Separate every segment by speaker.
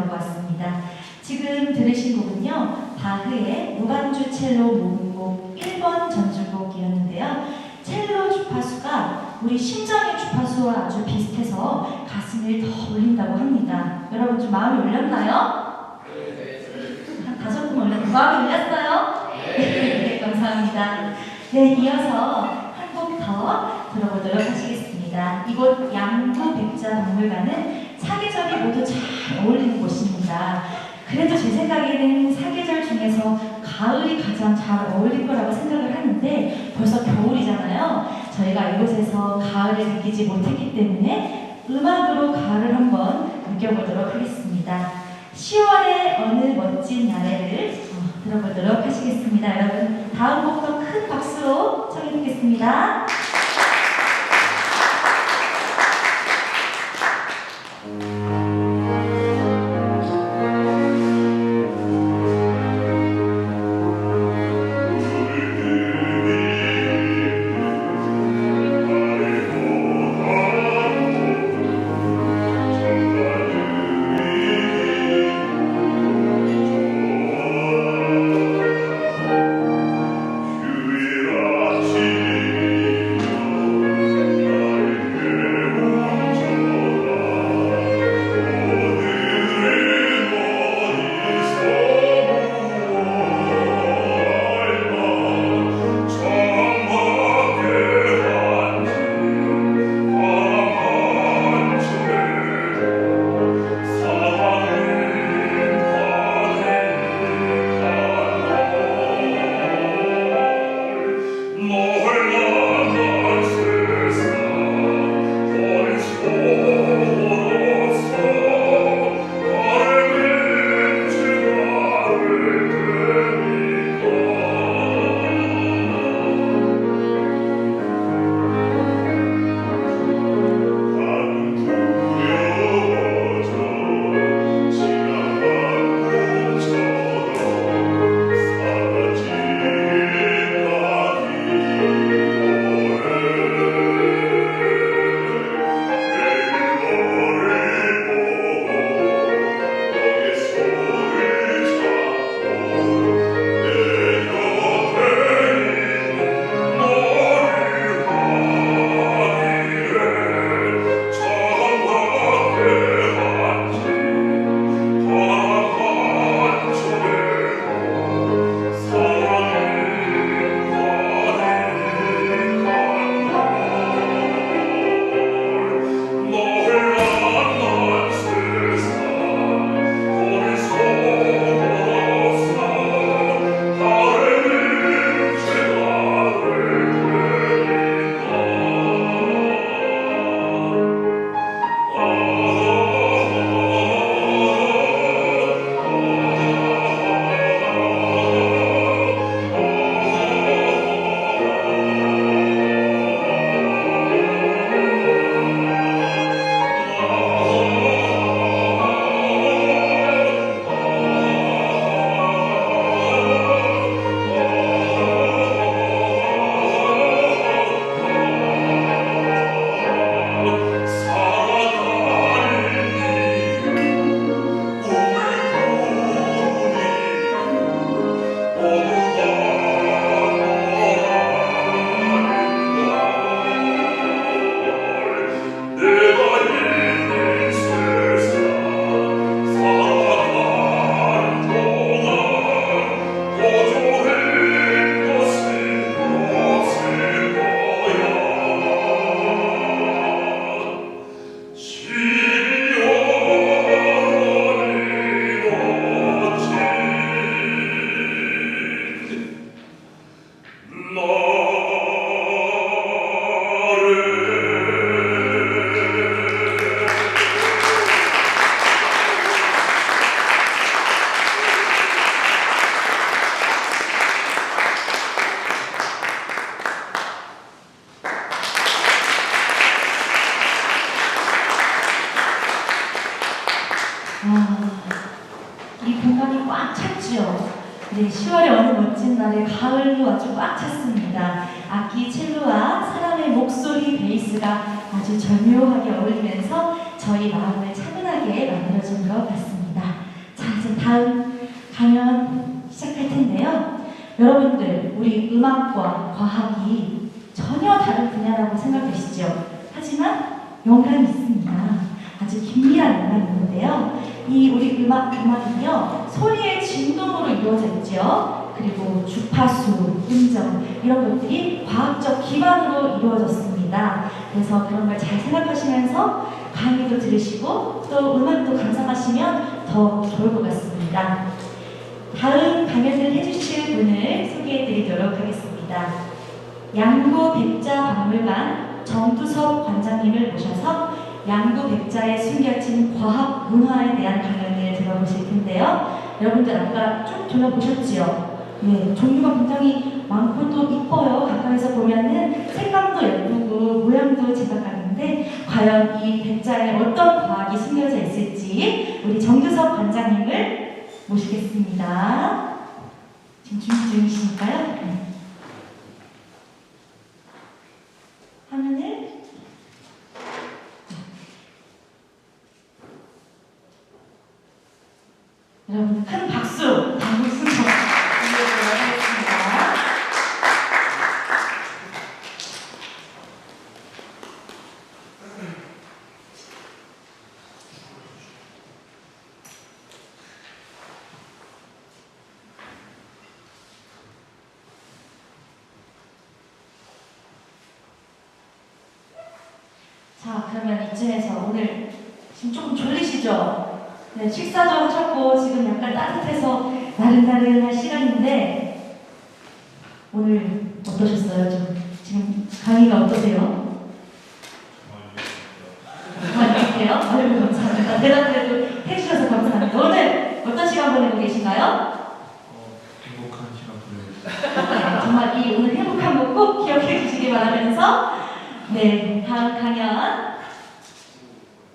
Speaker 1: 가져고 왔습니다. 지금 들으신 곡은요, 바흐의 무반주 첼로 모음곡 1번 전주곡이었는데요. 첼로 주파수가 우리 심장의 주파수와 아주 비슷해서 가슴을 더 울린다고 합니다. 여러분 좀 마음이 울렸나요? 한 5번 울렸나요? 마음이 울렸어요? 네, 감사합니다. 네, 이어서 한 곡 더 들어보도록 하시겠습니다. 이곳 양구백자박물관은 사계절이 모두 잘 어울리는 곳입니다. 그래도 제 생각에는 사계절 중에서 가을이 가장 잘 어울릴 거라고 생각을 하는데 벌써 겨울이잖아요. 저희가 이곳에서 가을을 느끼지 못했기 때문에 음악으로 가을을 한번 느껴보도록 하겠습니다. 10월의 어느 멋진 날에를 들어보도록 하시겠습니다. 여러분 다음 곡도 큰 박수로 청해 듣겠습니다. 이 공간이 꽉 찼죠. 네, 10월의 어느 멋진 날에 가을로 아주 꽉 찼습니다. 악기 첼로와 사람의 목소리 베이스가 아주 절묘하게 어울리면서 저희 마음을 차분하게 만들어준 것 같습니다. 다음 강연 시작할 텐데요. 여러분들, 우리 음악과 과학이 전혀 다른 분야라고 생각되시죠? 하지만 연관이 있습니다. 아주 긴밀한 연관이 있는데요. 이 우리 음악은요, 소리의 진동으로 이루어져 있죠. 그리고 주파수, 음정, 이런 것들이 과학적 기반으로 이루어졌습니다. 그래서 그런 걸 잘 생각하시면서 강의도 들으시고 또 음악도 감상하시면 더 좋을 것 같습니다. 다음 강연을 해주실 분을 소개해드리도록 하겠습니다. 양구백자박물관 정두섭 관장님을 모셔서 양구백자에 숨겨진 과학 문화에 대한 강연을 들어보실 텐데요. 여러분들 아까 쭉 둘러보셨지요? 네, 종류가 굉장히 많고 또 이뻐요. 가까이서 보면은 색감도 예쁘고 모양도 제각각인데 과연 이 백자에 어떤 과학이 숨겨져 있을지 우리 정두섭 관장님을 모시겠습니다. 지금 준비 중이시니까요. 네. 화면을 여러분 큰 박수, 박수 드리도록 하겠습니다. 자, 그러면 이쯤에서 오늘 지금 조금 졸리시죠? 네, 식사도 하셨고 지금 약간 따뜻해서 나른나른할 시간인데 오늘 어떠셨어요? 지금 강의가 어떠세요? 재밌게요? 아유, 감사합니다. 대답을 해주셔서 감사합니다. 오늘 어떤 시간 보내고 계신가요?
Speaker 2: 행복한 시간 보내고
Speaker 1: 네, 정말 이 오늘 행복한 거 꼭 기억해 주시기 바라면서 네, 다음 강연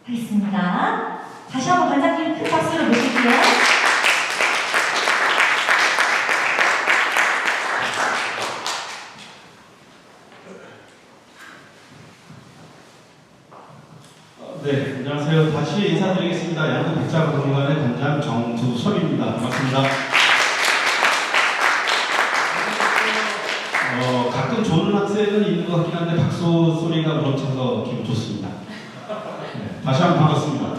Speaker 1: 하겠습니다. 다시 한번 관장님 큰 박수를 모실게요.
Speaker 2: 네, 안녕하세요. 다시 인사드리겠습니다. 양구백자박물관의 관장 정두섭입니다. 반갑습니다. 가끔 조는 학생은 있는 것 같긴 한데 박수 소리가 우렁차서 기분 좋습니다. 네, 다시 한번 반갑습니다.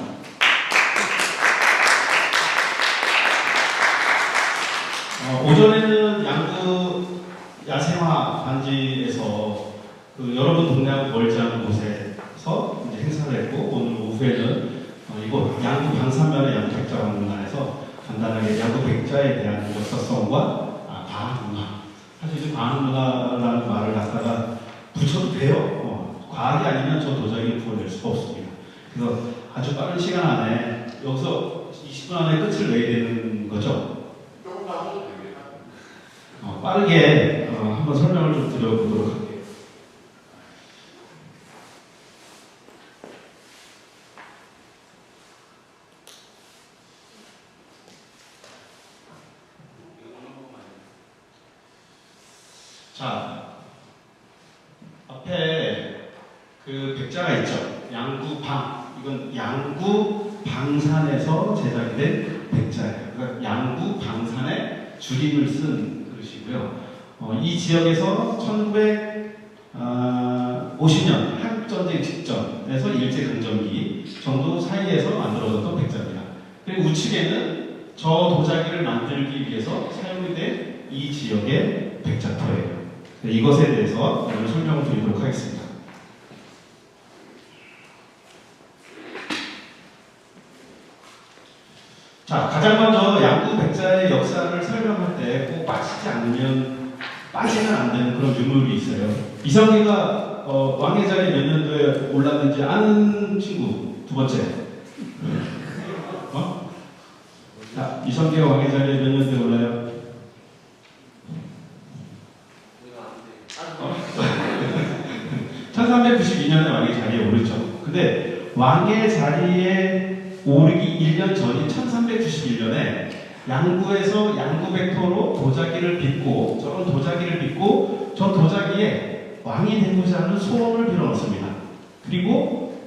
Speaker 2: 오전에는 양구 야생화 단지에서 여러분 동네하고 멀지 않은 곳에서 이제 행사를 했고 오늘 오후에는 이곳 양구 방산면의 양구백자박물관에서 간단하게 양구백자에 대한 역사성과 과학 문화, 사실 지금 과학 문화라는 말을 갖다가 붙여도 돼요. 과학이 아니면 저 도자기를 구워낼 수가 없습니다. 그래서 아주 빠른 시간 안에 여기서 20분 안에 끝을 내야 되는 거죠. 빠르게 한번 설명을 좀 드려보도록 할게요. 자, 앞에 그 백자가 있죠. 양구방. 이건 양구방산에서 제작이 된 백자예요. 그러니까 양구방산의 줄임을 쓴 그릇이고요. 이 지역에서 1950년 한국전쟁 직전에서 일제강점기 정도 사이에서 만들어졌던 백자입니다. 그리고 우측에는 저 도자기를 만들기 위해서 사용이 된 이 지역의 백자터예요. 이것에 대해서 오늘 설명을 드리도록 하겠습니다. 자, 가장 먼저 양구백자의 역사를 설명할 때 꼭 빠지면 안 되는 그런 유물이 있어요. 이성계가 왕의 자리에 몇 년도에 올랐는지 아는 친구 두 번째. 자, 이성계가 왕의 자리에 몇 년도에 올라요? 1392년에 왕의 자리에 오르죠. 근데 왕의 자리에 오르기 1년 전인 1391년에 양구에서 양구백토로 도자기를 빚고 저 도자기에 왕이 되고자 하는 소원을 빌어넣습니다. 그리고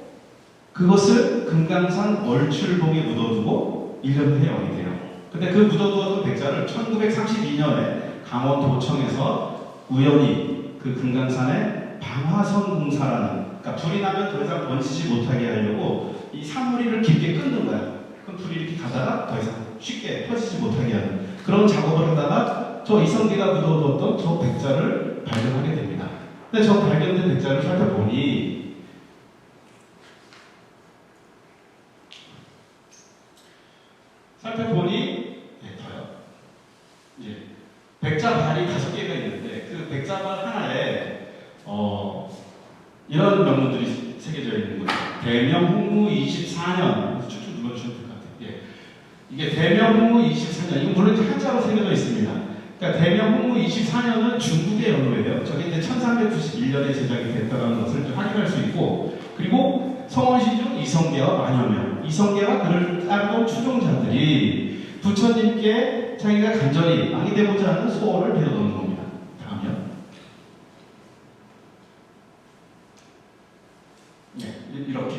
Speaker 2: 그것을 금강산 얼출봉에 묻어두고 1년 후에 왕이 돼요. 근데 그 묻어두었던 백자를 1932년에 강원도청에서 우연히 그 금강산에 방화선 공사라는, 그러니까 불이 나면 더 이상 번지지 못하게 하려고 이 사물이를 깊게 끊는 거야. 그럼 불이 이렇게 가다가 더 이상 쉽게 퍼지지 못하게 하는 그런 작업을 하다가 저 이성계가 묻어두었던 저 백자를 발견하게 됩니다. 근데 저 발견된 백자를 살펴보니 더요. 이제 백자 발이 5개가 있는데 그 백자 발 하나에 이런 명문들이 새겨져 있는 거예요. 대명홍무 24년 쭉쭉 눌러주셔도 될 것 같아요. 예. 이게 대명홍무 24년, 이건 물론 이제 한자로 새겨져 있습니다. 그러니까 대명홍무 24년은 중국의 연호예요. 저게 이제 1391년에 제작이 됐다는 것을 좀 확인할 수 있고, 그리고 성원시중 이성계와 만여명, 이성계와 그를 따르던 추종자들이 부처님께 자기가 간절히 왕이 되고자 하는 소원을 빌어놓는 겁니다. 다음이요. 네, 이렇게.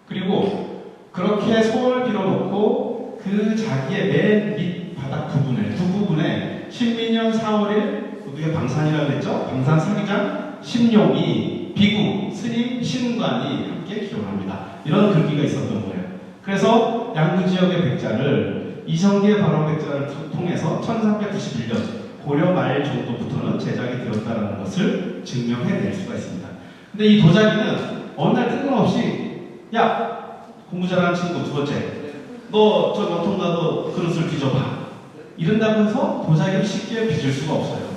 Speaker 2: 그리고 그렇게 소원을 빌어놓고 그 자기의 맨 밑 바닥 부분에, 두 부분에 신민년 4월에 우리가 방산이라고 그랬죠? 방산 사기장 심룡이 비구, 스님, 신관이 함께 기원합니다. 이런 글귀가 있었던 거예요. 그래서 양구 지역의 백자를 이성계 발원 백자를 통해서 1391년 고려 말 정도부터는 제작이 되었다는 것을 증명해낼 수가 있습니다. 근데 이 도자기는 어느 날 뜬금없이, 야, 공부 잘하는 친구 두 번째, 너 저 명통 가서 그릇을 빚어봐, 이런다고 해서 도자기를 쉽게 빚을 수가 없어요.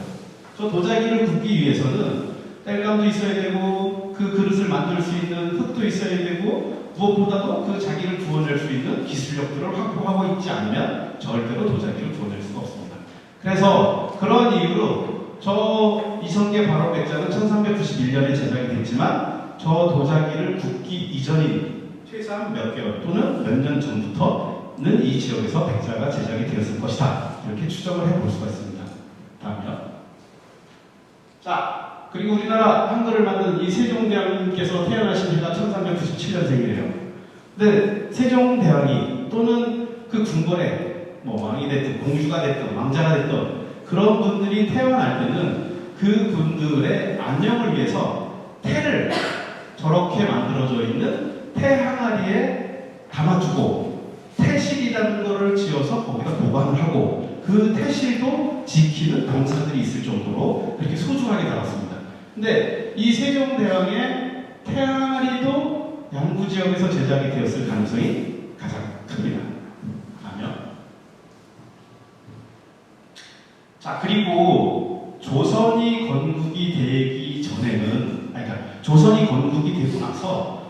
Speaker 2: 저 도자기를 굽기 위해서는 땔감도 있어야 되고 그 그릇을 만들 수 있는 흙도 있어야 되고 무엇보다도 그 자기를 구워낼 수 있는 기술력들을 확보하고 있지 않으면 절대로 도자기를 구워낼 수가 없습니다. 그래서 그런 이유로 저 이성계 발원 백자는 1391년에 제작이 됐지만 저 도자기를 굽기 이전인 최소한 몇 개월 또는 몇 년 전부터는 이 지역에서 백자가 제작이 되었을 것이다. 이렇게 추정을 해볼 수가 있습니다. 다음이요. 자, 그리고 우리나라 한글을 만든 이 세종대왕님께서 태어나신 해가 1397년생이래요. 근데 세종대왕이 또는 그 궁궐에 뭐 왕이 됐든 공주가 됐든 왕자가 됐든 그런 분들이 태어날 때는 그 분들의 안녕을 위해서 태를 저렇게 만들어져 있는 태 항아리에 담아주고 태실이라는 거를 지어서 거기다 보관을 하고 그 태실도 지키는 병사들이 있을 정도로 그렇게 소중하게 달았습니다. 근데 이 세종대왕의 태항아리도 양구 지역에서 제작이 되었을 가능성이 가장 큽니다. 그러면 자, 그리고 조선이 건국이 되기 전에는, 그러니까 조선이 건국이 되고 나서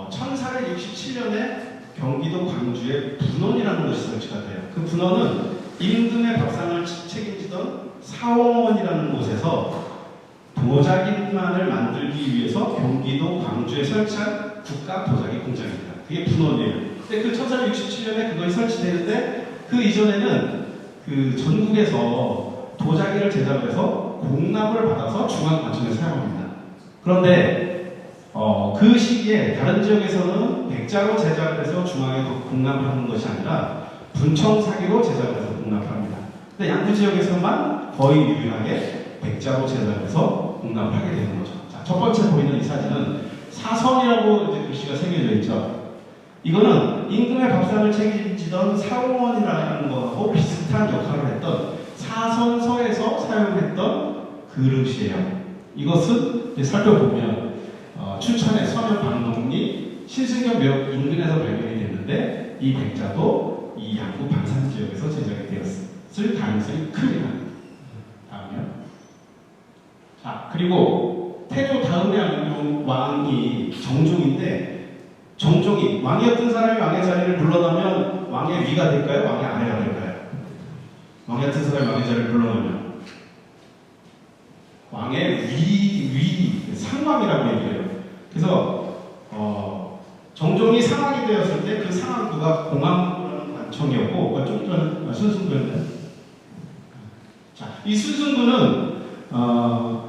Speaker 2: 1467년에 경기도 광주에 분원이라는 것이 설치가 돼요. 그 분원은 임금의 밥상을 책임지던 사원이라는 곳에서 도자기만을 만들기 위해서 경기도 광주에 설치한 국가 도자기 공장입니다. 그게 분원이에요. 근데 그 1467년에 그것이 설치되는데 그 이전에는 그 전국에서 도자기를 제작해서 공납을 받아서 중앙관청에 사용합니다. 그런데 그 시기에 다른 지역에서는 백자로 제작을 해서 중앙에 공납을 하는 것이 아니라 분청사기로 제작을 해서 공납을 합니다. 근데 양구 지역에서만 거의 유일하게 백자로 제작을 해서 공납을 하게 되는 거죠. 자, 첫 번째 보이는 이 사진은 사선이라고 이제 글씨가 새겨져 있죠. 이거는 임금의 밥상을 책임지던 사원이라는 것하고 비슷한 역할을 했던 사선서에서 사용했던 그릇이에요. 이것은 이제 살펴보면 춘천의 서면 방동리 신승경 묘역 인근에서 발견이 됐는데 이 백자도 이 양구 방산 지역에서 제작이 되었을 가능성이 큽니다. 다음이요. 자, 그리고 태조 다음의 왕이 정종인데 정종이 왕이었던 사람이 왕의 자리를 물러나면 왕의 위가 될까요? 왕의 아래가 될까요? 왕이었던 사람이 왕의 자리를 물러나면 왕의 위 상왕이라고 얘기해요. 그래서 정종이 상왕이 되었을 때 그 상왕구가 공항 관청이었고 좀 전에 순승구였나요? 자, 이 순승구는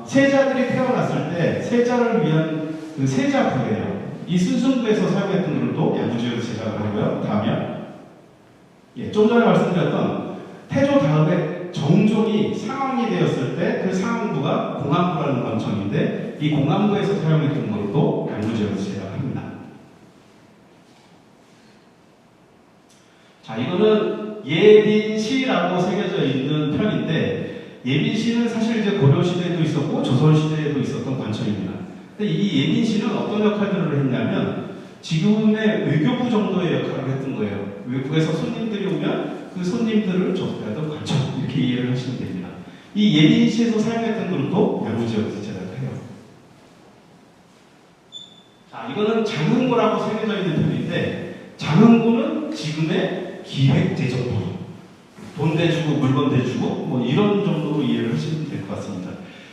Speaker 2: 세자들이 태어났을 때 세자를 위한 그 세자부예요. 이 순승구에서 사용했던 글도 양구지역에서 제작을 하고요. 다음이요. 좀 전에 말씀드렸던 태조 다음에 정종이 상왕이 되었을 때 그 상왕부가 공안부라는 관청인데 이 공안부에서 사용했던 것도 양구지역에서 제작을 합니다. 자, 이거는 예빈시라고 새겨져 있는 편인데 예빈시는 사실 이제 고려시대에도 있었고 조선시대에도 있었던 관청입니다. 근데 이 예빈시는 어떤 역할들을 했냐면 지금의 외교부 정도의 역할을 했던 거예요. 외국에서 손님들이 오면 그 손님들을 접대하던 관청 이렇게 이해를 하시면 됩니다. 이 예빈시에서 사용했던 그릇도 양구지역에서 제작을 해요. 자, 이거는 장흥고라고 새겨져 있는 편인데 장흥고는 지금의 기획재정부 돈 대주고 물건 대주고 뭐 이런 정도로 이해를 하시면 될 것 같습니다.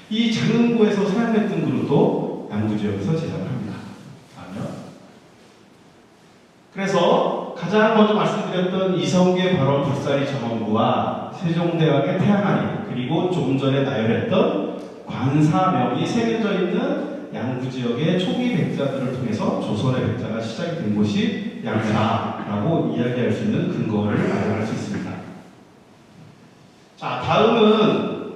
Speaker 2: 이 장흥고에서 사용했던 그릇도 양구지역에서 제작을 합니다. 그래서 가장 먼저 말씀드렸던 이성계 발원 불사리 정원부와 세종대왕의 태양아리 그리고 조금 전에 나열했던 관사명이 새겨져 있는 양구지역의 초기 백자들을 통해서 조선의 백자가 시작이 된 곳이 양사라고 이야기할 수 있는 근거를 마련할 수 있습니다. 자, 다음은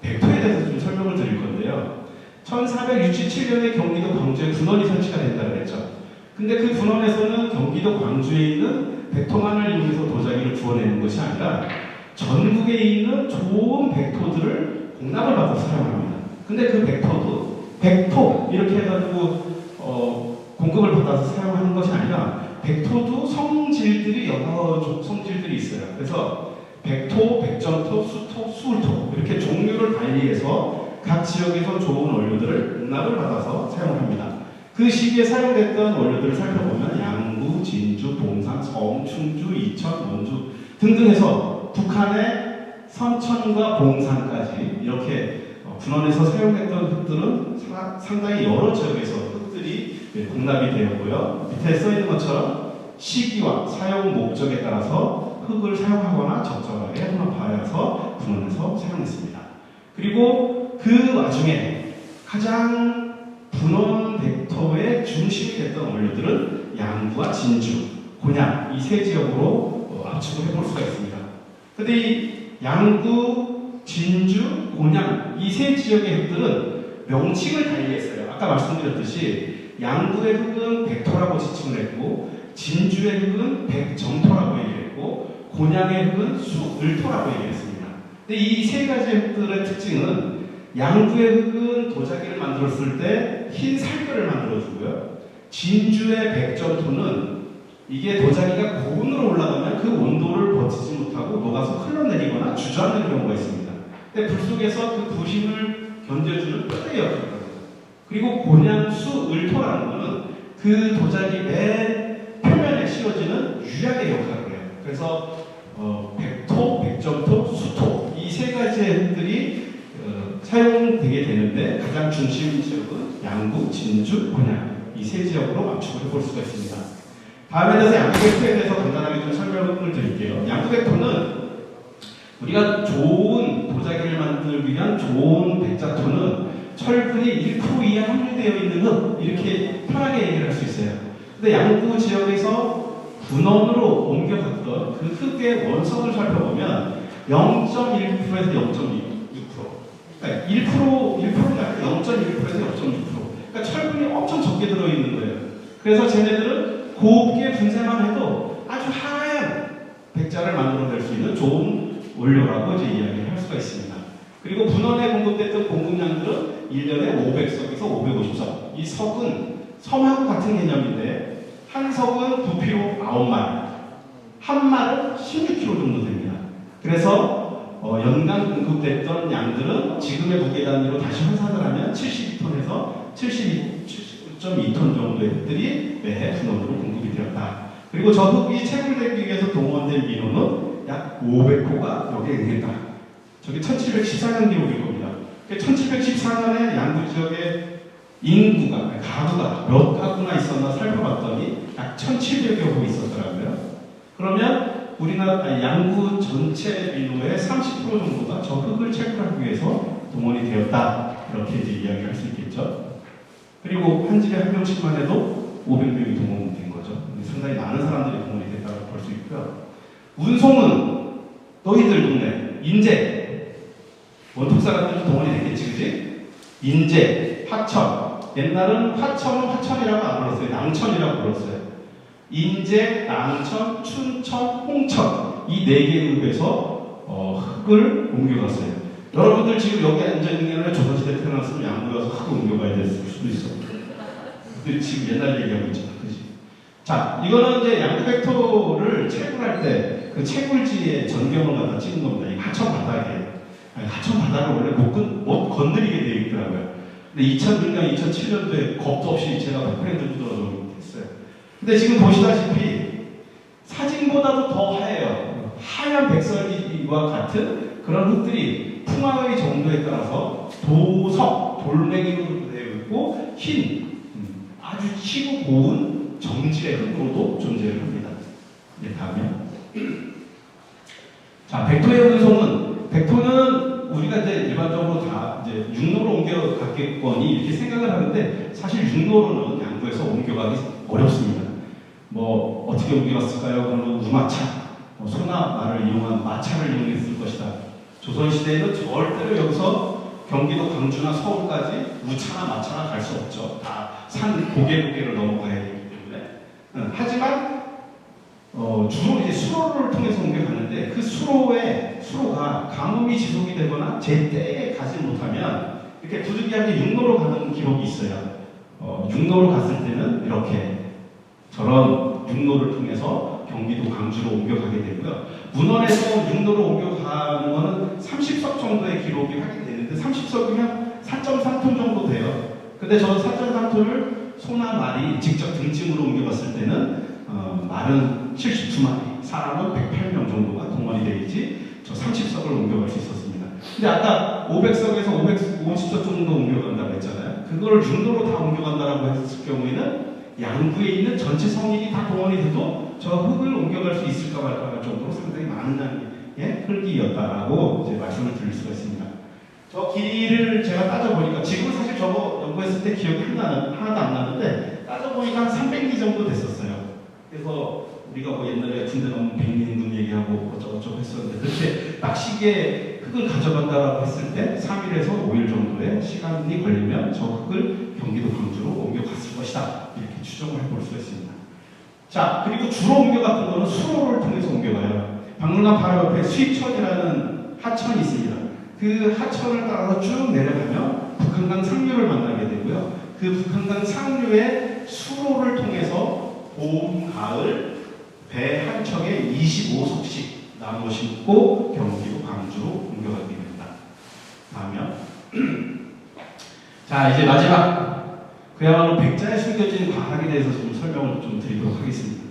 Speaker 2: 백토에 대해서 좀 설명을 드릴 건데요. 1467년에 경기도 광주에 군원이 설치가 된다고 그랬죠. 근데 그 군원에서는 경기도 광주에 있는 백토만을 이용해서 도자기를 구워내는 것이 아니라 전국에 있는 좋은 백토들을 공납을 받아서 사용합니다. 근데 그 백토도 백토 이렇게 해가지고 공급을 받아서 사용하는 것이 아니라 백토도 성질들이 여러 성질들이 있어요. 그래서 백토, 백전토, 수토, 수울토 이렇게 종류를 달리해서 각 지역에서 좋은 원료들을 공납을 받아서 사용을 합니다. 그 시기에 사용됐던 원료들을 살펴보면 양구, 진주, 봉산, 서움, 충주, 이천, 원주 등등 해서 북한의 선천과 봉산까지 이렇게 군원에서 사용했던 흙들은 상당히 여러 지역에서 흙들이 공납이 되었고요. 밑에 써있는 것처럼 시기와 사용 목적에 따라서 흙을 사용하거나 적절하게 혼합하여서 군원에서 사용했습니다. 그리고 그 와중에 가장 분원 백토의 중심이 됐던 원료들은 양구와 진주, 곤양 이 세 지역으로 압축을 해볼 수가 있습니다. 근데 이 양구, 진주, 곤양 이 세 지역의 흙들은 명칭을 달리했어요. 아까 말씀드렸듯이 양구의 흙은 백토라고 지칭을 했고 진주의 흙은 백정토라고 얘기했고 곤양의 흙은 수을토라고 얘기했습니다. 근데 이 세 가지 흙들의 특징은 양구의 흙은 도자기를 만들었을 때 흰 살결을 만들어주고요. 진주의 백전토는 이게 도자기가 고온으로 올라가면 그 온도를 버티지 못하고 녹아서 흘러내리거나 주저앉는 경우가 있습니다. 근데 불 속에서 그 부심을 견뎌주는 뼈의 역할을 합니다. 그리고 곤양수 을토라는 것은 그 도자기 맨 표면에 씌워지는 유약의 역할을 해요. 그래서 백토, 백전토, 수토 이 세 가지의 흙들이 사용되게 되는데 가장 중심 지역은 양구, 진주, 곤양 이 세 지역으로 압축을 해볼 수가 있습니다. 다음에 대해서 양구백토에 대해서 간단하게 좀 설명을 드릴게요. 양구백토는 우리가 좋은 도자기를 만들기 위한 좋은 백자토는 철분이 1% 이하 함유되어 있는 흙 이렇게 편하게 얘기를 할 수 있어요. 근데 양구 지역에서 군원으로 옮겨갔던 그 흙의 원성을 살펴보면 0.1%에서 0.2% 그러니까 1%가 0.1%에서 0.6%. 그러니까 철분이 엄청 적게 들어있는 거예요. 그래서 쟤네들은 곱게 분쇄만 해도 아주 하얀 백자를 만들어낼 수 있는 좋은 원료라고 이제 이야기를 할 수가 있습니다. 그리고 분원에 공급됐던 공급량들은 1년에 500석에서 550석. 이 석은 섬하고 같은 개념인데 한 석은 부피로 9말, 한 말은 16kg 정도 됩니다. 그래서 연간 공급됐던 양들은 지금의 무게 단위로 다시 환산을 하면 72톤에서 72.2톤 정도의 흙들이 매해 분원으로 공급이 되었다. 그리고 저 흙이 채굴되기 위해서 동원된 민원은 약 500호가 여기에 응했다. 저게 1714년 기록일 겁니다. 1714년에 양구 지역의 인구가, 가구가 몇 가구나 있었나 살펴봤더니 약 1700여 호 있었더라고요. 그러면 우리나라 양구 전체 민호의 30% 정도가 저 흙을 채굴하기 위해서 동원이 되었다. 이렇게 이제 이야기할 수 있겠죠. 그리고 한 집에 한 명씩만 해도 500명이 동원된 거죠. 상당히 많은 사람들이 동원이 됐다. 된다고 볼 수 있고요. 운송은 너희들 동네 인제 원통 사람들은 동원이 됐겠지, 그지? 인제, 화천. 옛날은 화천은 화천이라고 안 불렀어요. 남천이라고 불렀어요. 인제, 남천, 춘천, 홍천 이 네 개의 읍에서 흙을 옮겨갔어요. 여러분들 지금 여기 앉아 있는 게 아니라 조선시대 태어났으면 양구에 와서 흙을 옮겨가야 됐을 수도 있어. 근데 지금 옛날 얘기하고 있잖아, 그지? 자, 이거는 이제 양구 벡터를 채굴할 때 그 채굴지의 전경을 갖다 찍은 겁니다. 이 하천 바닥에. 하천 바닥을 원래 못 건드리게 되어 있더라고요. 근데 2006년, 2007년도에 겁도 없이 제가 100% 주더라도 했어요. 근데 지금 보시다시피 사진보다도 더 하얘요. 하얀 백설기와 같은 그런 흙들이 풍화의 정도에 따라서 도석, 돌멩이로 되어 있고 흰, 아주 희고 고운 정질의 흙으로도 존재를 합니다. 네, 다음에 자, 백토의 운송은 백토는 우리가 이제 일반적으로 다 이제 육로로 옮겨갔겠거니 이렇게 생각을 하는데 사실 육로로는 양구에서 옮겨가기 어렵습니다. 뭐 어떻게 옮겨갔을까요? 그러면 우마차, 소나 말을 이용한 마차를 이용했을 것이다. 조선시대에는 절대로 여기서 경기도 광주나 서울까지 우차나 마차나 갈 수 없죠. 다 산 고개를 넘어가야 되기 때문에. 하지만 주로 이제 수로를 통해서 옮겨가는데 그 수로가 가뭄이 지속이 되거나 제때에 가지 못하면 이렇게 부득이하게 육로로 가는 기록이 있어요. 육로로 갔을 때는 이렇게 저런 육로를 통해서 경기도 광주로 옮겨가게 되고요. 문헌에서 육로로 옮겨가는 거는 30석 정도의 기록이 확인되는데 30석이면 4.3톤 정도 돼요. 근데 저 4.3톤을 소나 말이 직접 등짐으로 옮겨갔을 때는 말은 72마리, 사람은 108명 정도가 동원이 되겠지 저 30석을 옮겨갈 수 있었습니다. 근데 아까 500석에서 550석 정도 옮겨간다고 했잖아요. 그걸 육로로 다 옮겨간다고 했을 경우에는 양구에 있는 전체 성인이 다 동원이 돼도 저 흙을 옮겨갈 수 있을까 말까 할 정도로 상당히 많은 양의 흙이었다라고 이제 말씀을 드릴 수가 있습니다. 저 길이를 제가 따져보니까 지금은 사실 저거 연구했을 때 기억이 하나도 안 나는데 따져보니까 한 300리 정도 됐었어요. 그래서 우리가 뭐 옛날에 군대 가면 백리임금 얘기하고 어쩌고저쩌고 했었는데 그렇게 낚시기에 흙을 가져간다라고 했을 때 3일에서 5일 정도의 시간이 걸리면 저 흙을 경기도 광주로 옮겨갔을 것이다. 이렇게 추정을 해볼 수가 있습니다. 자, 그리고 주로 옮겨갔던 거는 수로를 통해서 옮겨가요. 박물관 바로 옆에 수입천이라는 하천이 있습니다. 그 하천을 따라서 쭉 내려가면 북한강 상류를 만나게 되고요. 그 북한강 상류의 수로를 통해서 봄, 가을 배 한 척에 25석씩 나눠 심고 경기도 광주로 옮겨가게 됩니다. 다음이요. 자, 이제 마지막 그야말로 백자에 숨겨진 과학에 대해서 좀 설명을 좀 드리도록 하겠습니다.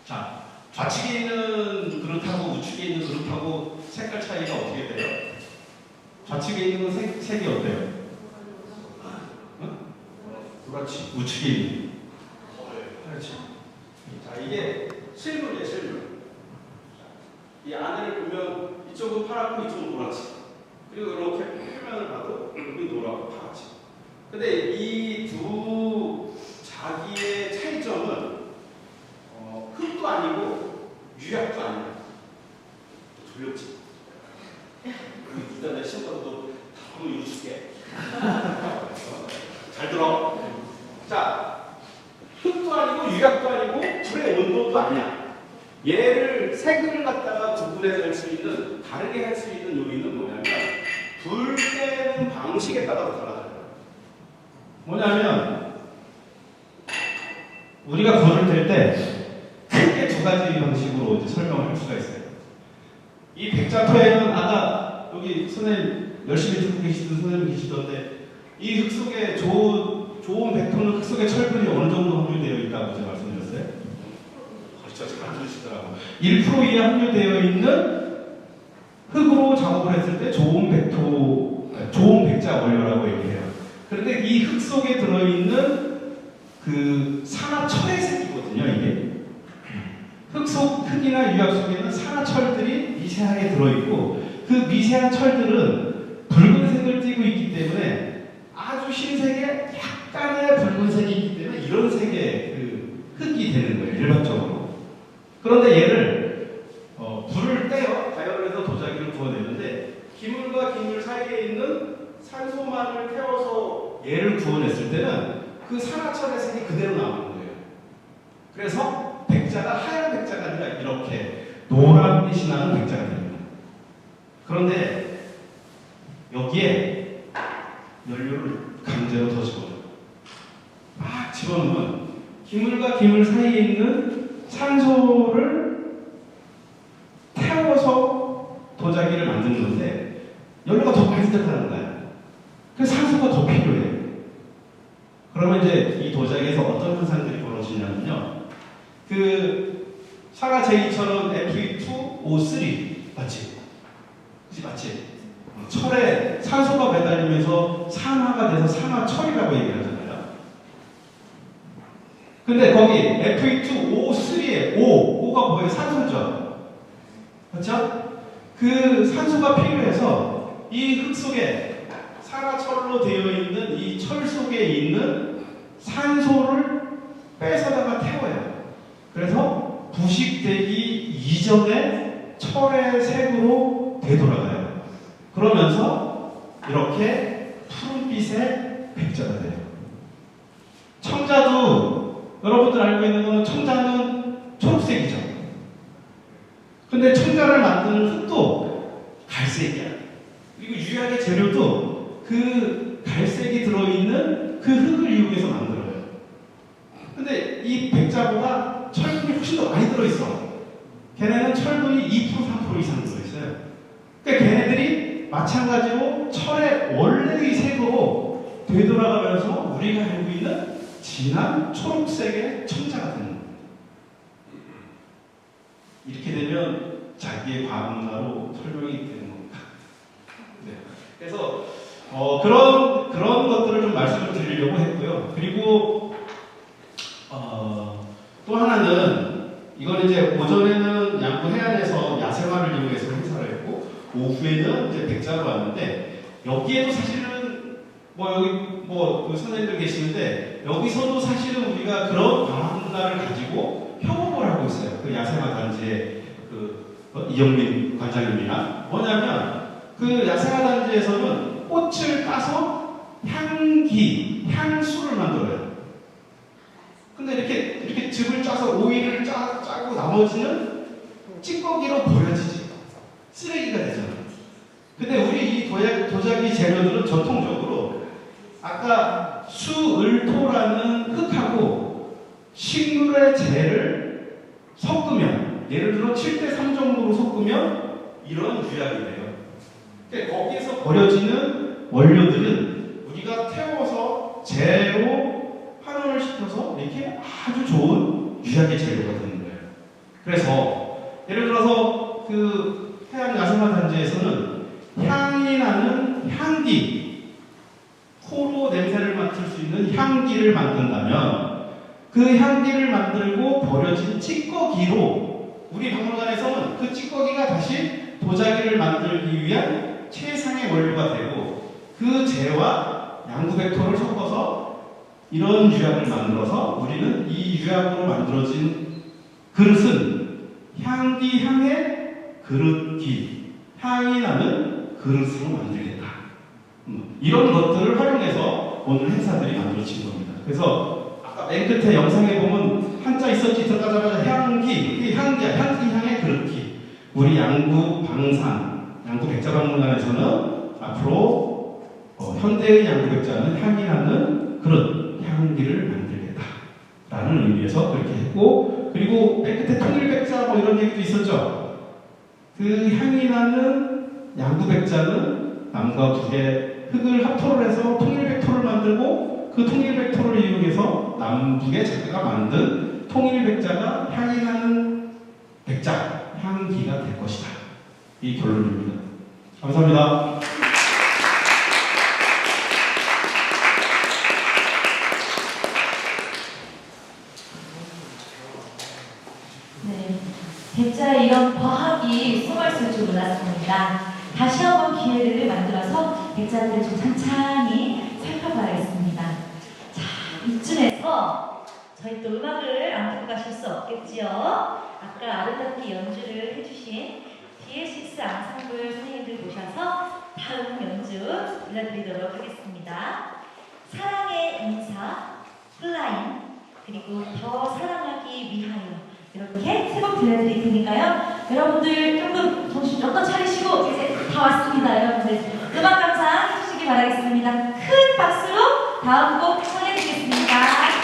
Speaker 2: 자, 좌측에 있는 그릇하고 우측에 있는 그릇하고 색깔 차이가 어떻게 돼요? 좌측에 있는 건 색이 어때요? 그렇지. 우측에 있는. 그렇지. 자, 이게 실물이에요, 실물. 이 안을 보면 이쪽은 파랗고 이쪽은 노랗지. 그리고 이렇게 표면을 봐도 여기 노랗고 파랗지. 근데 이 두 자기의 차이점은 흙도 아니고 유약도 아니야. 졸렸지. 이따 내 시험 봐도 다 한번 이거 줄게. 잘 들어. 자, 흙도 아니고 유약도 아니고 불의 온도도 아니야. 얘를 색을 갖다가 구분해낼 수 있는, 다르게 할 수 있는 요인은 뭐냐면 불 때는 방식에 따라서 달라져요. 뭐냐면 우리가 불을 뗄 때 크게 두 가지 방식으로 이제 설명을 할 수가 있어요. 이 백자토에는 아까 여기 선생님 열심히 듣고 계시던 선생님 계시던데 이 흙 속에 좋은 백토는 흙 속에 철분이 어느 정도 함유되어 있다고 제가 말씀드렸어요? 그렇죠. 잘 들으시더라고요. 1% 이하 함유되어 있는 흙으로 작업을 했을 때 좋은 백자 원료라고 얘기해요. 그런데 이 흙 속에 들어있는 그 산화철의 색이거든요, 이게. 흙이나 유약 속에는 산화철들이 미세하게 들어있고 그 미세한 철들은 붉은색을 띠고 있기 때문에 아주 흰색에 약간의 붉은색이 있기 때문에 이런 색의 그 흙이 되는 거예요, 일반적으로. 그런데 얘를 불을 떼어 가열해서 도자기를 구워내는데 기물과 기물 사이에 있는 산소만을 태워서 얘를 구워냈을 때는 그 산화철의 색이 그대로 나오는 거예요. 그래서 백자가 하얀 백자가 아니라 이렇게 노란빛이 나는 백자가 됩니다. 그런데 여기에 연료를 강제로 더 집어넣어요. 막 집어넣으면 기물과 기물 사이에 있는 산소를 태워서 도자기를 만드는 건데 연료가 더 많이 들어가는 거예요. 그래서 산소가 더 필요해요. 그러면 이제 이 도자기에서 어떤 현상들이 벌어지냐면요. 그 산화 제이처럼 Fe2O3 맞지? 그치 맞지? 철에 산소가 매달리면서 산화가 돼서 산화철이라고 얘기하잖아요. 근데 거기 Fe2O3에 O가 뭐예요? 산소죠. 그렇죠? 그 산소가 필요해서 이 흙 속에 산화철로 되어 있는 이 철 속에 있는 산소를 뺏어다가 태워요. 그래서 부식되기 이전에 철의 색으로 되돌아가요. 그러면서 이렇게 푸른빛의 백자가 돼요. 청자도 여러분들 알고 있는 거는 청자는 초록색이죠. 근데 청자를 만드는 흙도 갈색이야. 그리고 유약의 재료도 그 갈색이 들어있는 그 흙을 이용해서 만들어요. 근데 이 백자보다 철분이 훨씬 더 많이 들어있어. 걔네는 철분이 2% 3% 이상 들어있어요. 그러니까 걔네들이 마찬가지로 철의 원래의 색으로 되돌아가면서 우리가 알고 있는 진한 초록색의 청자가 되는 거예요. 이렇게 되면 자기의 과학문화로 설명이 되는 겁니다. 네. 그래서 그런 것들을 좀 말씀을 드리려고 했고요. 그리고 또 하나는 이건 이제 오전에는 양구 해안에서 야생화를 이용해서 행사를 했고 오후에는 이제 백자로 왔는데 여기에도 사실은 여기 그 선생님들 계시는데 여기서도 사실은 우리가 그런 과학 문화를 가지고 협업을 하고 있어요. 그 야생화 단지의 이영민 관장님이랑 뭐냐면 그 야생화 단지에서는 꽃을 따서 향수를 만들어요. 근데 이렇게 즙을 짜서 오일을 짜고 나머지는 찌꺼기로 버려지지. 쓰레기가 되잖아. 근데 우리 이 도자기 재료들은 전통적으로 아까 수을토라는 흙하고 식물의 재를 섞으면 예를 들어 7:3 정도로 섞으면 이런 유약이 돼요. 그러니까 거기에서 버려지는 원료들은 우리가 태워서 재로 환원을 시켜서 이렇게 아주 좋은 유약의 재료가 되는 거예요. 그래서 예를 들어서 그 해안 야생화 단지에서는 향이 나는 향기, 코로 냄새를 맡을 수 있는 향기를 만든다면 그 향기를 만들고 버려진 찌꺼기로 우리 박물관에서는 그 찌꺼기가 다시 도자기를 만들기 위한 최상의 원료가 되고 그 재와 양구백토를 섞어서 이런 유약을 만들어서 우리는 이 유약으로 만들어진 그릇은 향의 그릇기, 향이 나는 그릇으로 만들겠다. 이런 것들을 활용해서 오늘 행사들이 만들어진 겁니다. 그래서 아까 맨 끝에 영상에 보면 한자 있었지 들어가자마자 향기, 향의 그릇기. 우리 양구 방산, 양구 백자박물관에서는 앞으로 현대의 양구 백자는 향이 나는 그릇, 향기를 만들겠다라는 의미에서 그렇게 했고, 그리고 맨 끝에 통일백자 뭐 이런 얘기도 있었죠. 그 향이 나는 양구 백자는 남과 북의 흙을 합토를 해서 통일백토를 만들고 그 통일백토를 이용해서 남북의 작가가 만든 통일백자가 향이 나는 백자, 향기가 될 것이다. 이 결론입니다. 감사합니다.
Speaker 1: 네, 백자에 이런 과학이 숨어있을 줄 몰랐습니다. 다시 한번 기회를 만들어서 백자들을 좀 찬찬히 살펴봐야겠습니다. 자, 이쯤에서 저희 또 음악을 안 듣고 가실 수 없겠지요. 아까 아름답게 연주를 해주신 DL6 앙상블 선생님들 모셔서 다음 연주 들려드리도록 하겠습니다. 사랑의 인사, 플라잉, 그리고 더 사랑하기 위하여 이렇게 세 곡 들려드릴 테니까요. 여러분들 조금 정신 좀 차리시고 이제 다 왔습니다. 여러분들 음악 감상 해주시기 바라겠습니다. 큰 박수로 다음 곡 청해드리겠습니다.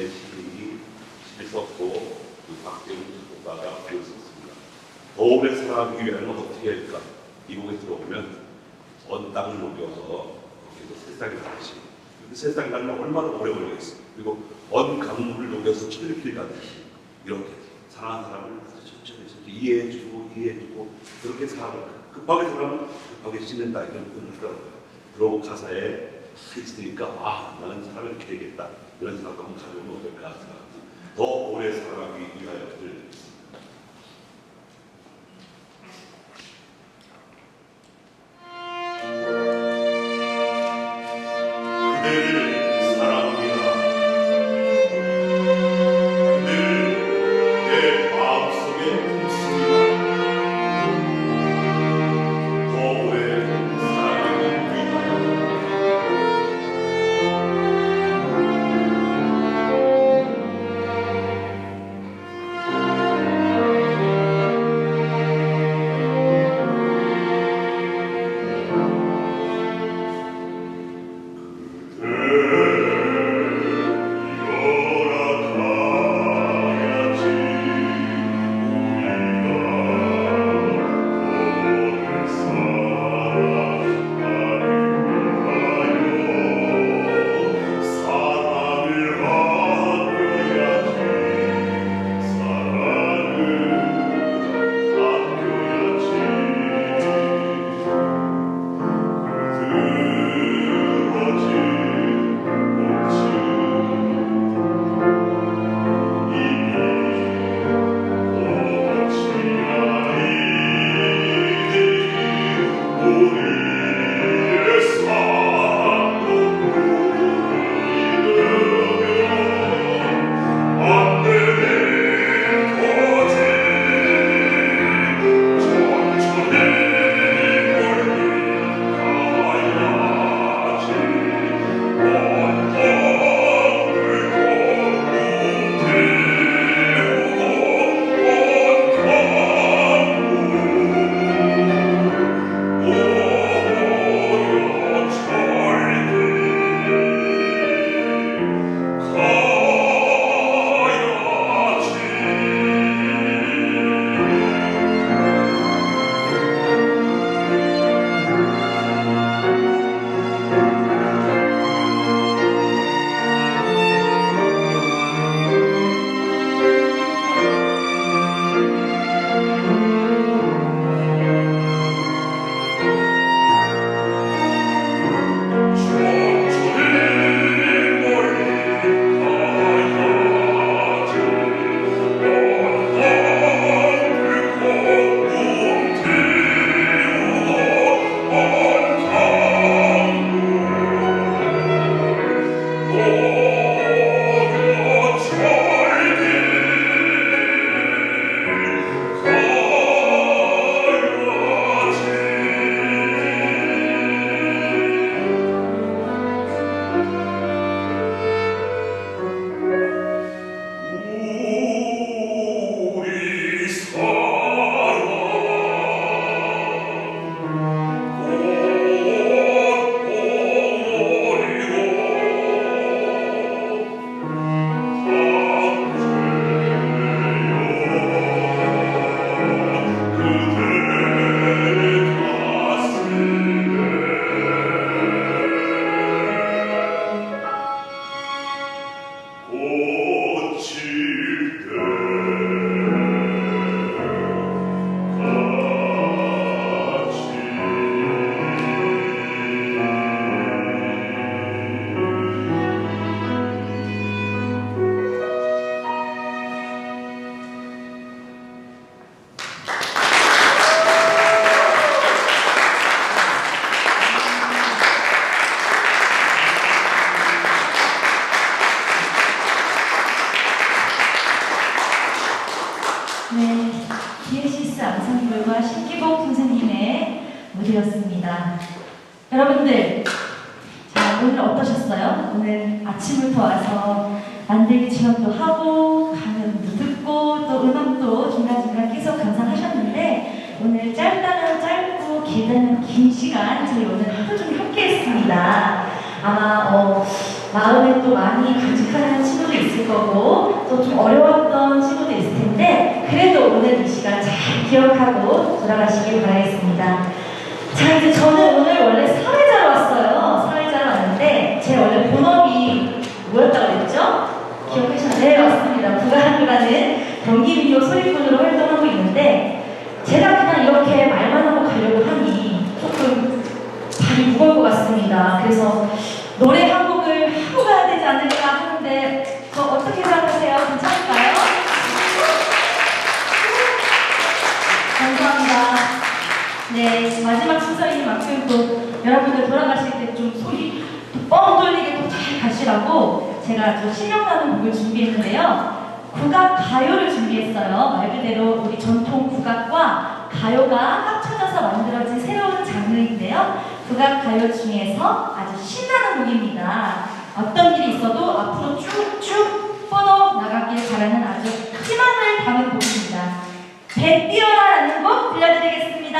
Speaker 3: 시인이 실석도 박재훈 작곡가가 보였었습니다. 더 오래 살아가기 위하면 어떻게 할까? 이 곡에 들어보면 언 땅을 녹여서 거기서 새싹이 나듯이 새싹이 나려면 얼마나 오래 걸리겠어. 그리고 언 강물을 녹여서 철길 가듯이 이렇게 사랑하는 사람을 천천히 이해해주고 그렇게 사람을 급하게 사람은 급하게 씻는다 이런 표현을 하더라고요. 그러고 가사에 있으니까 나는 사람을 이렇게 되겠다 이런 생각도 한번 가져보면 어떨까 생각합니다. 더 오래 살아가기 위하여 들려드리겠습니다. 그대를 사랑합니다. 그대를 내 마음속에 품습니다. 더 오래 사랑하기 위하여
Speaker 1: 네, 디에시스 앙상블과 신기복 선생님의 무대였습니다. 여러분들, 자, 오늘 어떠셨어요? 오늘 아침부터 와서 만들기 체험도 하고 강연도 듣고 또 음악도 중간중간 계속 감상하셨는데 오늘 짧다면 짧고 길다면 긴 시간 저희 오늘 하루 종일 함께 했습니다. 아마 마음에 또 많이 간직하는 친구도 있을 있을 거고 또 좀 어려웠던 친구도 있을 텐데 그래도 오늘 이 시간 잘 기억하고 돌아가시길 바라겠습니다. 자, 이제 저는 오늘 원래 사회자로 왔어요. 사회자로 왔는데 제 원래 본업이 뭐였다고 그랬죠? 기억하시나요? 네, 맞습니다. 국악이라는 경기민족 소리꾼으로 활동하고 있는데 제가 그냥 이렇게 말만 하고 가려고 하니 조금 발이 무거울 것 같습니다. 그래서 노래 한 곡을 하고 가야 되지 않을까 하는데 저 어떻게 생각하세요? 괜찮을까요? 감사합니다. 네, 마지막 순서인 만큼 또 여러분들 돌아가실 때 좀 소리 뻥 돌리게 또 잘 가시라고 제가 아주 신명나는 곡을 준비했는데요. 국악 가요를 준비했어요. 말 그대로 우리 전통 국악과 가요가 합쳐져서 만들어진 새로운 장르인데요. 국악 가요 중에서 아주 신나는 곡입니다. 어떤 일이 있어도 앞으로 쭉쭉 뻗어 나가길 바라는 아주 희망을 담은 곡입니다. 배 뛰어라라는 곡 들려드리겠습니다.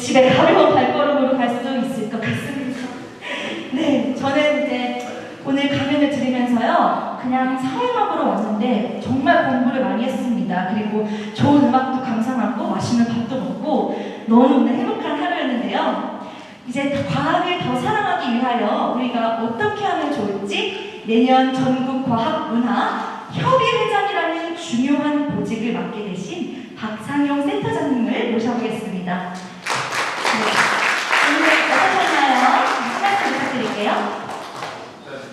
Speaker 1: 집에 가벼운 발걸음으로 갈 수 있을 것 같습니다. 네, 저는 이제 오늘 강연을 들으면서요, 그냥 사회학으로 왔는데 정말 공부를 많이 했습니다. 그리고 좋은 음악도 감상하고 맛있는 밥도 먹고 너무 오늘 행복한 하루였는데요. 이제 과학을 더 사랑하기 위하여 우리가 어떻게 하면 좋을지 내년 전국과학문화 협의회장이라는 중요한 보직을 맡게 되신 박상용 센터장님을 모셔보겠습니다. 네. 오늘 어떠셨나요? 한 말씀 부탁드릴게요.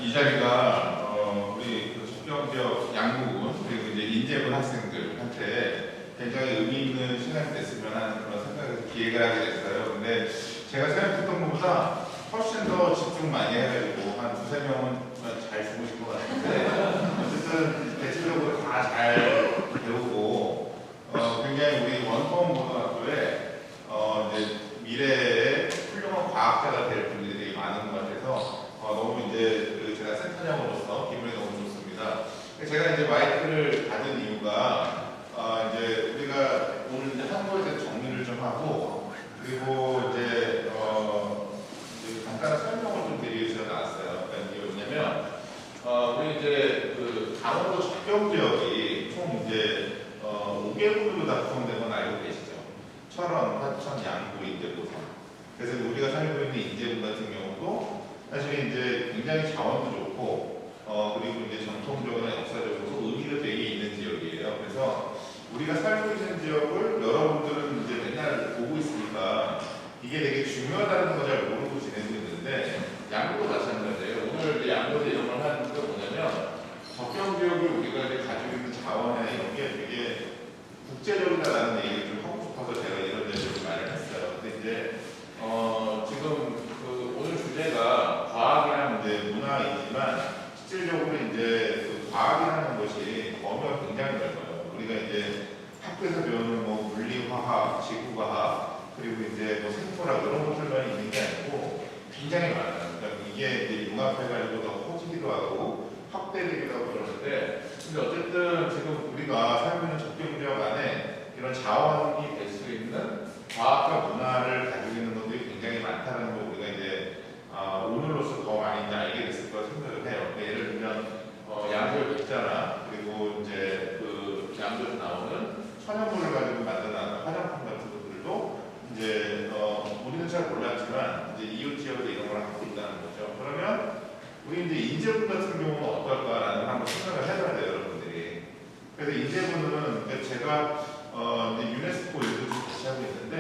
Speaker 4: 이 자리가 우리 그 적경지역 양구군 그리고 이제 인재군 학생들한테 굉장히 의미 있는 시간이 됐으면 하는 그런 생각에서 기획을 하게 됐어요. 근데 제가 생각했던 것보다 훨씬 더 집중 많이 해가지고 한 두세 명은 잘 주무실 것 같은데 어쨌든 대체적으로 다 잘 배우고 굉장히 우리 원포고등학교에 이제 미래의 훌륭한 과학자가 될 분들이 되게 많은 것 같아서 너무 이제 제가 센터장으로서 기분이 너무 좋습니다. 제가 이제 마이크를 받은 이유가 이제 우리가 오늘 이제 한국에 대해서 정리를 좀 하고 그리고 이제 간단한 설명을 좀 드리기 위해서 나왔어요. 그러니까 이게 뭐냐면 우리 이제 그 강원도 적경 지역이 총 이제 5개국으로 다 구성된 건 알고 계시죠? 철원, 화천, 양구, 인제, 고성. 그래서 우리가 살고 있는 인제군 같은 경우도 사실 이제 굉장히 자원도 좋고 그리고 이제 전통적으로나 역사적으로 의미가 되게 있는 지역이에요. 그래서 우리가 살고 있는 지역을 여러분들은 이제 맨날 보고 있으니까 이게 되게 중요하다는 걸 잘 모르고 지내고 있는데 양구도 마찬가지예요. 오늘 이제 양구에서 이런 걸 하는 게 뭐냐면 적경 지역이 우리가 이제 가지고 있는 자원이나 이런 게 되게 국제적이다라는 얘기를 좀 하고 싶어서 제가 이런 데를 말을 했어요. 근데 이제 지금 그 오늘 주제가 과학이라는 이제 문화이지만 실질적으로 이제 그 과학이라는 것이 범위가 굉장히 넓어요. 우리가 이제 학교에서 배우는 뭐 물리화학, 지구과학 그리고 이제 뭐 생물학 이런 것들만 있는 게 아니고 굉장히 많아요. 그러니까 이게 이제 융합해가지고 더 커지기도 하고 확대되기도 하고 그러는데 근데 어쨌든 지금 우리가 살고 있는 적경 지역 안에 이런 자원이 될 수 있는 과학과 문화를 가지고 있는 것들이 굉장히 많다는 걸 우리가 이제 오늘로서 더 많이 이제 알게 됐을 거라 생각을 해요. 그러니까 예를 들면 양조의 백자나 그리고 이제 그 양조에서 나오는 천연물을 가지고 만드는 화장품 같은 것들도 이제 우리는 잘 몰랐지만 이제 이웃 지역에서 이런 걸 하고 있다는 거죠. 그러면 우리 이제 인제군 같은 경우는 어떨까라는 한번 생각을 해봐야 돼요, 여러분들이. 그래서 인제군은 제가 이제 유네스코 일도 같이 하고 있는데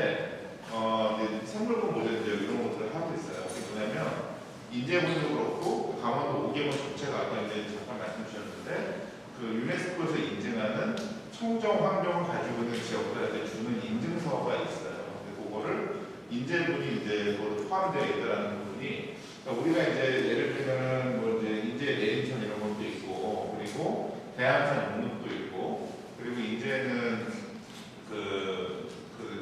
Speaker 4: 이제 생물권 모델 이런 것들을 하고 있어요. 그게 뭐냐면 인제군도 그렇고 강원도 5개군 자체가 아까 이제 잠깐 말씀 주셨는데 그 유네스코에서 인증하는 청정 환경을 가지고 있는 지역들한테 주는 인증 서가 있어요. 근데 그거를 인제군이 이제 거기 포함되어 있다라는 부분이 그러니까 우리가 이제 예를 들면 뭐 이제 인제 내린천 이런 것도 있고 그리고 대한산 용릉도 있고 그리고 인제는 그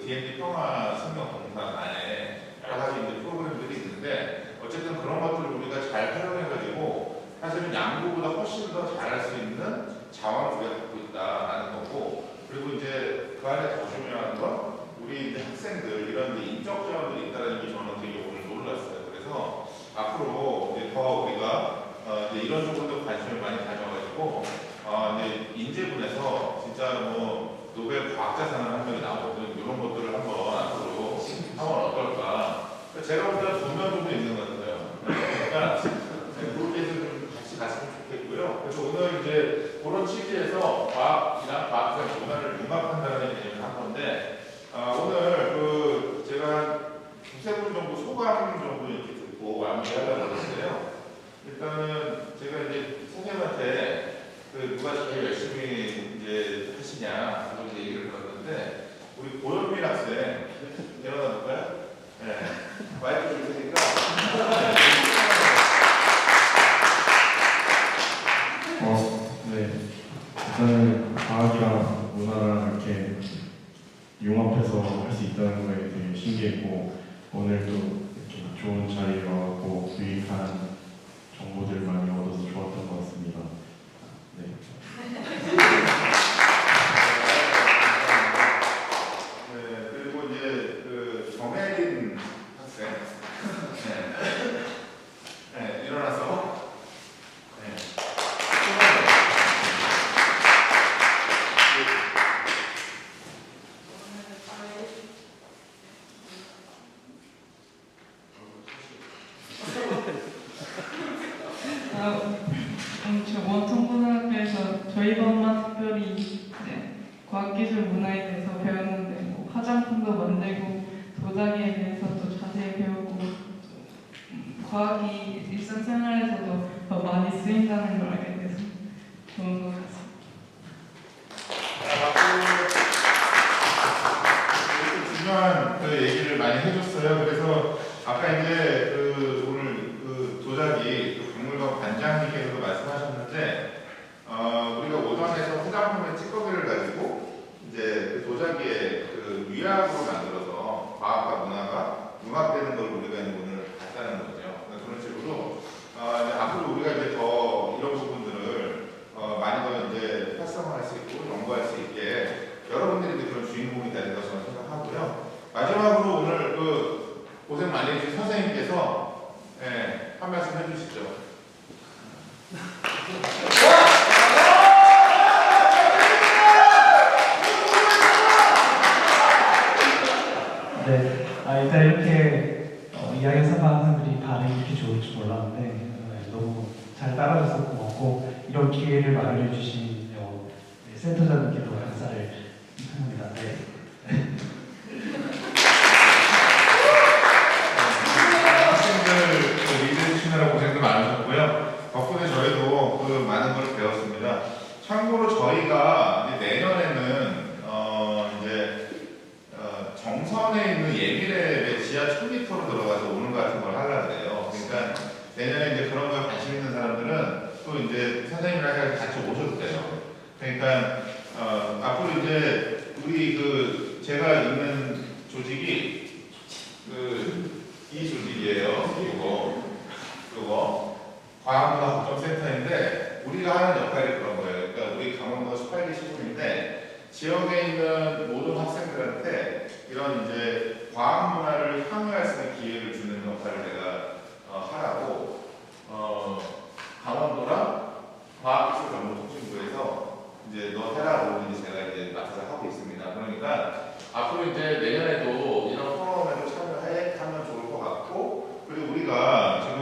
Speaker 4: DMZ 평화성명공단 안에 여러 가지 이제 프로그램들이 있는데 어쨌든 그런 것들을 우리가 잘 활용해가지고 사실은 양구보다 훨씬 더 잘할 수 있는 자원을 우리가 갖고 있다라는 거고 그리고 이제 그 안에 더 중요한 건 우리 이제 학생들 이런 이제 인적 자원들이 있다는 게 저는 되게 오늘 놀랐어요. 그래서 앞으로 이제 더 우리가 이제 이런 쪽으로도 관심을 많이 가져가지고 이제 인제군에서 진짜 뭐 노벨 과학자상 한 명이 나오거든 이런 것들을 한번 앞으로 하면 어떨까? 제가 볼 때는 2명 정도 있는 것 같아요. 그러니까 그렇게 해서 좀 같이 갔으면 좋겠고요. 그래서 오늘 이제 그런 취지에서 과학이나 과학적 문화를 융합한다는 개념을 한 건데 오늘 그 제가 두세 분 정도 소감 정도 이렇게 듣고 마무리하려고 했는데요. 일단은 제가 이제 선생님한테 그 누가 제일 열심히 이제 하시냐 그런 얘기를 들었는데 우리 고현민 학생 일어나 볼까요? 네. 마이크 줄 테니까.
Speaker 5: 네. 일단은 과학이랑 문화랑 이렇게 융합해서 할 수 있다는 거에 되게 신기했고 오늘도 이렇게 좋은 자리에 와갖고 유익한 정보들 많이 얻어서 좋았던 것 같습니다. 네.
Speaker 4: 네, 그리고 이제 그 정혜리
Speaker 6: 저 원통고등학교에서 저희 반만 특별히 이제 과학기술 문화에 대해서 배웠는데 뭐 화장품도 만들고 도자기에 대해서도 자세히 배우고 과학이 일상생활에서도 더 많이 쓰인다는 걸 알게 돼서 좋은 것 같습니다.
Speaker 4: 중요한 그 얘기를 많이 해줬어요. 그래서 아까 이제 그 오늘 그 도자기 그 박물관 관장님께서도 말씀하셨는데 우리가 5단에서 화장품의 찌꺼기를 가지고 이제 그 도자기에 그 위약으로 만들어서 과학과 문화가 융합되는 걸 우리가 이제 오늘 봤다는 거죠. 그런 식으로 이제 앞으로 우리가 이제 더 이런 부분들을 많이 더 이제 활성화할 수 있고 연구할 수 있게 여러분들이 이제 그런 주인공이 되는 것으로 생각하고요. 마지막으로 오늘 그 고생 많이 해주신 선생님께서 한 말씀 해주시죠.
Speaker 7: 네, 일단 이렇게 이야기 사반 학생들이 반응이 이렇게 좋을 줄 몰랐는데 너무 잘 따라줘서 고맙고 이런 기회를 마련해 주신 센터장님께도 감사를 합니다. 네.
Speaker 4: 학생들 리드 해주시느라 고생도 많으셨고요. 덕분에 저희도 그 많은 걸 배웠습니다. 참고로 저희가 이제 내년에는 정선에 있는 예비랩의 지하 1000m로 들어가서 오는 것 같은 걸 하려고 해요. 그러니까 내년에 이제 그런 거에 관심 있는 사람들은 또 이제 선생님이랑 같이 오셔도 돼요. 그러니까 앞으로 이제 우리 그 제가 있는 조직이 이 조직이에요. 요거 과학문화국정센터인데 우리가 하는 역할이 그런 거예요. 그러니까 우리 강원도 18기 시군인데 지역에 있는 모든 학생들한테 이런 이제 과학 문화를 향유할 수 있는 기회를 주는 역할을 내가 하라고 강원도랑 과학기술정보통신부에서 이제 너 해라고 이제 제가 이제 맡아서 하고 있습니다. 그러니까 앞으로 이제 내년에도 이런 포럼에도 참여하면 좋을 것 같고 그리고 우리가 지금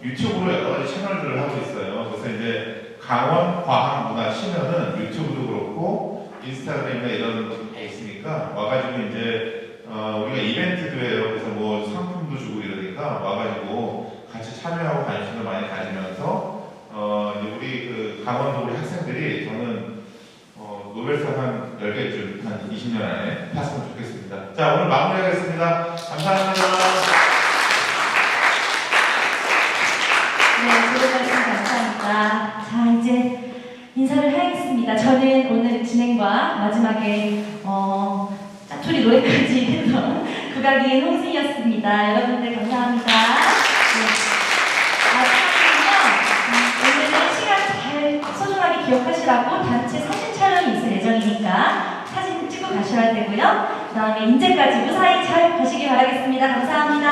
Speaker 4: 유튜브로 여러 가지 채널들을 하고 있어요. 그래서 이제 강원 과학 문화 치면은 유튜브도 그렇고 인스타그램이나 이런 것도 다 있으니까 와가지고 이제 우리가 이벤트도 해요. 그래서 뭐 상품도 주고 이러니까 와가지고 같이 참여하고 관심을 많이 가지면서 이제 우리 그 강원도 우리 학생들이 저는 노벨상 한 10개쯤 한 20년 안에 탔으면 좋겠습니다. 자 오늘 마무리하겠습니다. 감사합니다.
Speaker 1: 네, 좋은 말씀 감사합니다. 자, 이제 인사를 하겠습니다. 저는 오늘 진행과 마지막에 짜투리 노래까지 했던 국악인 홍승이었습니다. 여러분들 감사합니다. 네. 마지막으로는 오늘은 시간 잘 소중하게 기억하시라고 단체 사진 촬영이 있을 예정이니까 사진 찍고 가셔야 되고요. 그 다음에 인제까지 무사히 잘 가시기 바라겠습니다. 감사합니다.